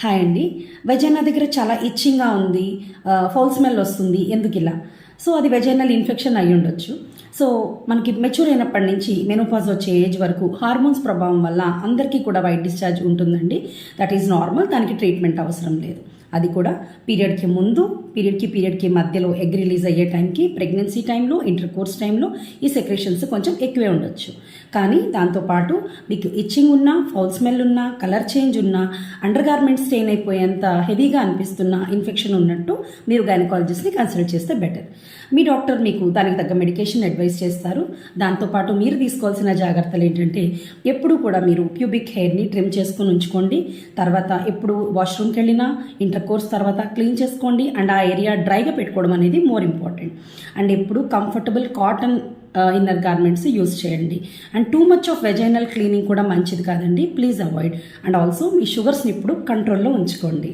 Hi అండి. Vagina దగ్గర చాలా ఇచ్చింగ్గా ఉంది, ఫౌల్ స్మెల్ వస్తుంది. ఎందుకు ఇలా? సో అది వెజైనల్ ఇన్ఫెక్షన్ అయి ఉండొచ్చు. సో మనకి మెచ్యూర్ అయినప్పటి నుంచి మెనోపాజ్ వచ్చే ఏజ్ వరకు హార్మోన్స్ ప్రభావం వల్ల అందరికీ కూడా వైట్ డిశ్చార్జ్ ఉంటుందండి. That is normal. దానికి ట్రీట్మెంట్ అవసరం లేదు. అది కూడా పీరియడ్కి ముందు, పీరియడ్కి మధ్యలో ఎగ్ రిలీజ్ అయ్యే టైంకి, ప్రెగ్నెన్సీ టైంలో, ఇంటర్ కోర్స్ టైంలో ఈ సెక్రేషన్స్ కొంచెం ఎక్కువే ఉండొచ్చు. కానీ దాంతోపాటు మీకు ఇచ్చింగ్ ఉన్నా, ఫౌల్ స్మెల్ ఉన్నా, కలర్ చేంజ్ ఉన్నా, అండర్ గార్మెంట్ స్టెయిన్ అయిపోయేంత హెవీగా అనిపిస్తున్న ఇన్ఫెక్షన్ ఉన్నట్టు మీరు గైనకాలజిస్ట్ని కన్సల్ట్ చేస్తే బెటర్. మీ డాక్టర్ మీకు దానికి తగ్గ మెడికేషన్ అడ్వైస్ చేస్తారు. దాంతోపాటు మీరు తీసుకోవాల్సిన జాగ్రత్తలు ఏంటంటే, ఎప్పుడు కూడా మీరు ప్యూబిక్ హెయిర్ని ట్రిమ్ చేసుకొని ఉంచుకోండి. తర్వాత ఎప్పుడు వాష్రూమ్కి వెళ్ళినా, ఇంటర్ కోర్స్ తర్వాత క్లీన్ చేసుకోండి. అండ్ ఆ ఏరియా డ్రైగా పెట్టుకోవడం అనేది మోర్ ఇంపార్టెంట్. అండ్ ఎప్పుడు comfortable cotton inner garments use చేయండి. And too much of vaginal cleaning కూడా మంచిది కాదండి. Please avoid. అండ్ ఆల్సో మీ షుగర్స్ని ఇప్పుడు కంట్రోల్లో ఉంచుకోండి.